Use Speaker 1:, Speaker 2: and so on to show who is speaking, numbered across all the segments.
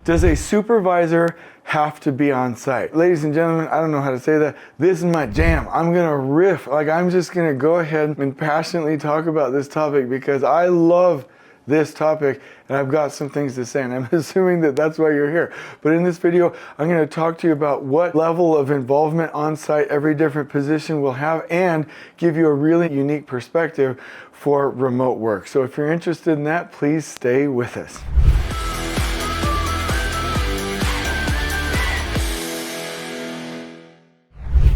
Speaker 1: Does a supervisor have to be on site? Ladies and gentlemen, I don't know how to say that. This is my jam. I'm gonna riff. I'm just gonna go ahead and passionately talk about this topic because I love this topic and I've got some things to say, and I'm assuming that that's why you're here. But in this video, I'm going to talk to you about what level of involvement on site every different position will have and give you a really unique perspective for remote work. So if you're interested in that, please stay with us.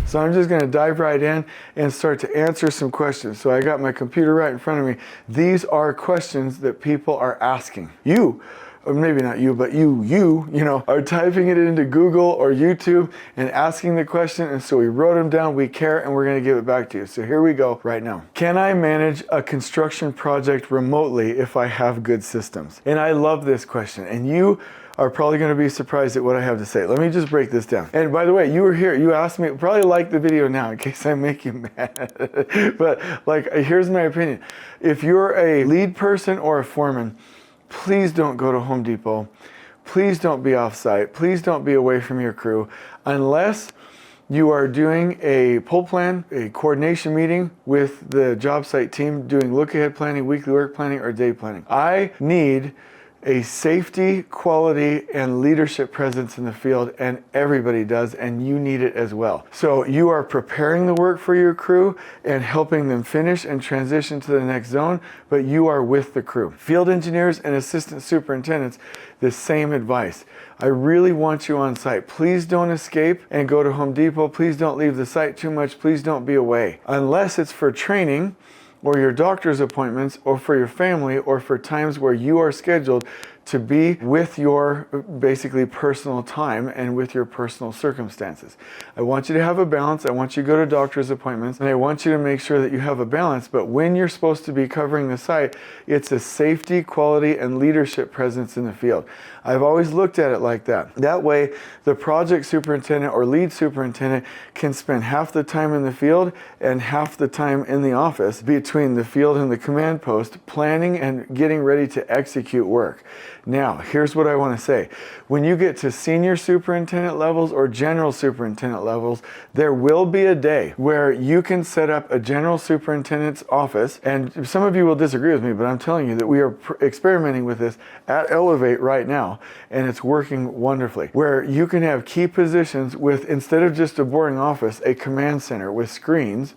Speaker 1: So I'm just going to dive right in and start to answer some questions. So I got my computer right in front of me. These are questions that people are asking. You, or maybe not you, but you know, are typing it into Google or YouTube and asking the question. And so we wrote them down, we care, and we're going to give it back to you. So here we go right now. Can I manage a construction project remotely if I have good systems? And I love this question. And you are probably going to be surprised at what I have to say. Let me just break this down. And by the way, you were here, you asked me, probably like the video now in case I make you mad. But here's my opinion. If you're a lead person or a foreman, please don't go to Home Depot. Please don't be off site. Please don't be away from your crew unless you are doing a pull plan, a coordination meeting with the job site team, doing look ahead planning, weekly work planning, or day planning. I need a safety, quality, and leadership presence in the field, and everybody does, and you need it as well. So you are preparing the work for your crew and helping them finish and transition to the next zone, but you are with the crew. Field engineers and assistant superintendents, the same advice. I really want you on site. Please don't escape and go to Home Depot. Please don't leave the site too much. Please don't be away. Unless it's for training, or your doctor's appointments, or for your family, or for times where you are scheduled to be with your basically personal time and with your personal circumstances. I want you to have a balance. I want you to go to doctor's appointments, and I want you to make sure that you have a balance. But when you're supposed to be covering the site, it's a safety, quality, and leadership presence in the field. I've always looked at it like that. That way, the project superintendent or lead superintendent can spend half the time in the field and half the time in the office between the field and the command post, planning and getting ready to execute work. Now, here's what I want to say. When you get to senior superintendent levels or general superintendent levels, there will be a day where you can set up a general superintendent's office, and some of you will disagree with me, but I'm telling you that we are experimenting with this at Elevate right now, and it's working wonderfully, where you can have key positions with, instead of just a boring office, a command center with screens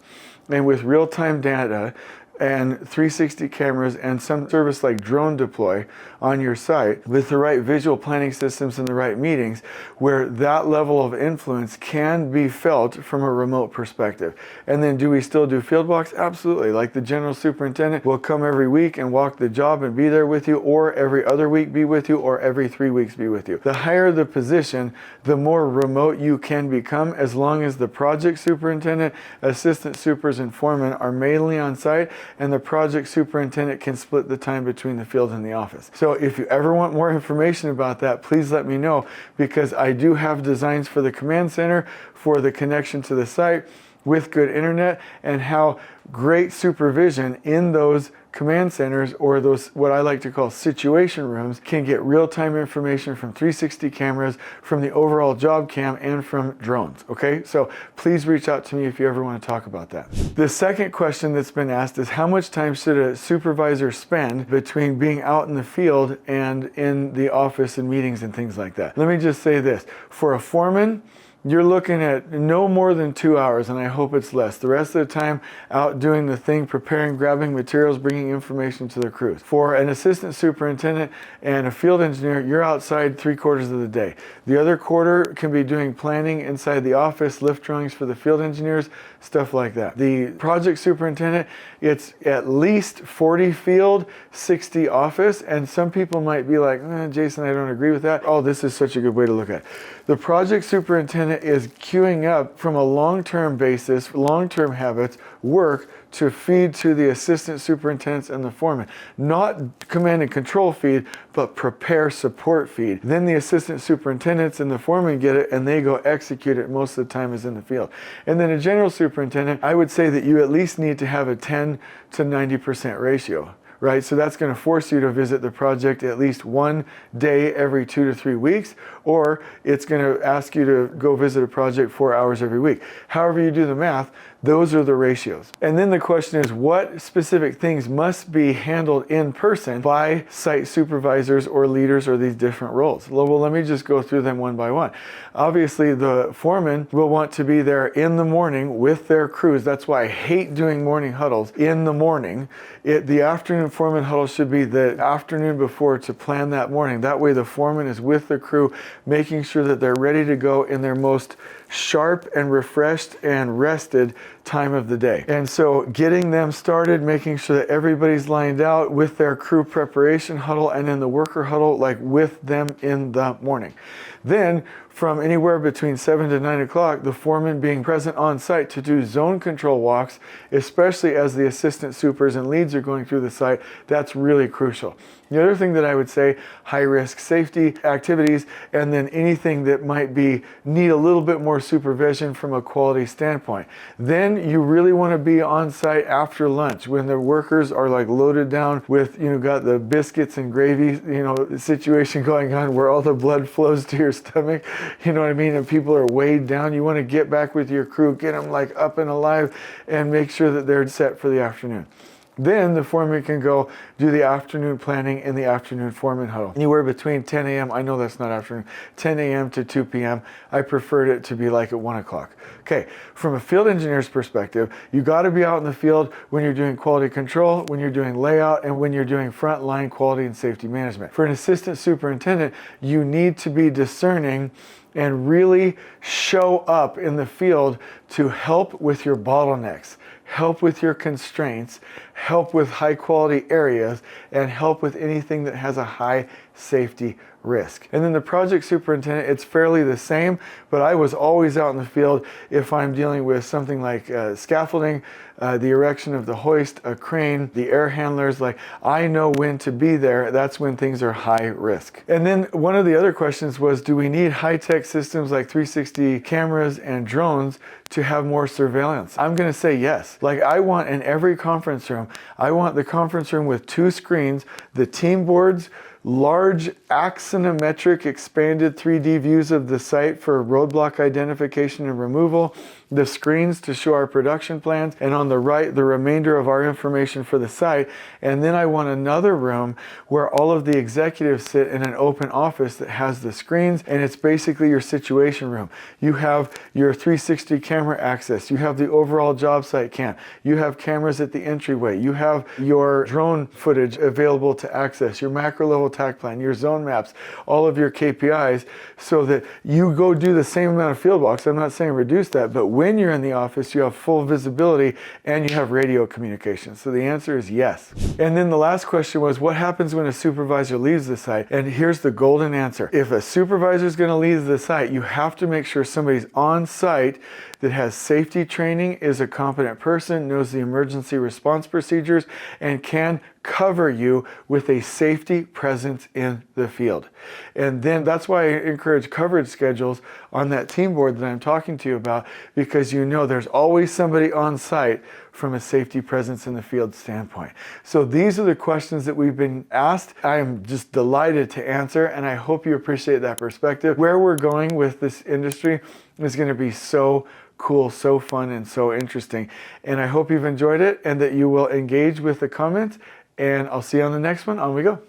Speaker 1: and with real-time data and 360 cameras and some service like drone deploy on your site with the right visual planning systems and the right meetings, where that level of influence can be felt from a remote perspective. And then do we still do field walks? Absolutely. Like the general superintendent will come every week and walk the job and be there with you, or every other week be with you, or every 3 weeks be with you. The higher the position, the more remote you can become, as long as the project superintendent, assistant supers, and foremen are mainly on site, and the project superintendent can split the time between the field and the office. So if you ever want more information about that, please let me know, because I do have designs for the command center, for the connection to the site with good internet, and how great supervision in those command centers, or those what I like to call situation rooms, can get real-time information from 360 cameras, from the overall job cam, and from drones. Okay, so please reach out to me if you ever want to talk about that. The second question that's been asked is, how much time should a supervisor spend between being out in the field and in the office and meetings and things like that? Let me just say this. For a foreman, you're looking at no more than 2 hours, and I hope it's less. The rest of the time out doing the thing, preparing, grabbing materials, bringing information to the crews. For an assistant superintendent and a field engineer, you're outside 3/4 of the day. The other quarter can be doing planning inside the office, lift drawings for the field engineers, stuff like that. The project superintendent, it's at least 40 field, 60 office, and some people might be like, Jason, I don't agree with that. Oh, this is such a good way to look at it. The project superintendent is queuing up from a long-term basis, long-term habits, work to feed to the assistant superintendents and the foreman. Not command and control feed, but prepare support feed. Then the assistant superintendents and the foreman get it, and they go execute it. Most of the time is in the field. And then a general superintendent, I would say that you at least need to have a 10 to 90% ratio. right? So that's going to force you to visit the project at least one day every 2 to 3 weeks, or it's going to ask you to go visit a project 4 hours every week. However you do the math, those are the ratios. And then the question is, what specific things must be handled in person by site supervisors or leaders or these different roles? Well, let me just go through them one by one. Obviously, the foreman will want to be there in the morning with their crews. That's why I hate doing morning huddles in the morning. The afternoon foreman huddle should be the afternoon before to plan that morning. That way the foreman is with the crew, making sure that they're ready to go in their most sharp and refreshed and rested time of the day. And so getting them started, making sure that everybody's lined out with their crew preparation huddle and in the worker huddle, like with them in the morning. Then from anywhere between 7 to 9 o'clock, the foreman being present on site to do zone control walks, especially as the assistant supers and leads are going through the site. That's really crucial. The other thing that I would say, high risk safety activities, and then anything that might need a little bit more supervision from a quality standpoint. Then you really want to be on site after lunch when the workers are like loaded down with, got the biscuits and gravy, situation going on where all the blood flows to your stomach, you know what I mean? And people are weighed down. You want to get back with your crew, get them like up and alive and make sure that they're set for the afternoon. Then the foreman can go do the afternoon planning in the afternoon foreman huddle. Anywhere between 10 a.m., I know that's not afternoon, 10 a.m. to 2 p.m. I preferred it to be like at 1 o'clock. Okay, from a field engineer's perspective, you got to be out in the field when you're doing quality control, when you're doing layout, and when you're doing frontline quality and safety management. For an assistant superintendent, you need to be discerning and really show up in the field to help with your bottlenecks, help with your constraints, help with high quality areas, and help with anything that has a high safety risk. And then the project superintendent, it's fairly the same, but I was always out in the field if I'm dealing with something like scaffolding, the erection of the hoist, a crane, the air handlers. Like, I know when to be there. That's when things are high risk. And then one of the other questions was, do we need high-tech systems like 360 cameras and drones to have more surveillance? I'm going to say yes. Like, I want in every conference room, I want the conference room with 2 screens, the team boards, large axonometric expanded 3D views of the site for roadblock identification and removal, the screens to show our production plans, and on the right, the remainder of our information for the site. And then I want another room where all of the executives sit in an open office that has the screens, and it's basically your situation room. You have your 360 camera access, you have the overall job site cam, you have cameras at the entryway, you have your drone footage available to access, your macro level TAC plan, your zone maps, all of your KPIs, so that you go do the same amount of field walks. I'm not saying reduce that, but when you're in the office, you have full visibility and you have radio communication. So the answer is yes. And then the last question was, what happens when a supervisor leaves the site? And here's the golden answer. If a supervisor is going to leave the site, you have to make sure somebody's on site that has safety training, is a competent person, knows the emergency response procedures, and can cover you with a safety presence in the field. And then that's why I encourage coverage schedules on that team board that I'm talking to you about, because there's always somebody on site from a safety presence in the field standpoint. So these are the questions that we've been asked. I am just delighted to answer, and I hope you appreciate that perspective. Where we're going with this industry is going to be so cool, so fun, and so interesting. And I hope you've enjoyed it and that you will engage with the comments. And I'll see you on the next one. On we go.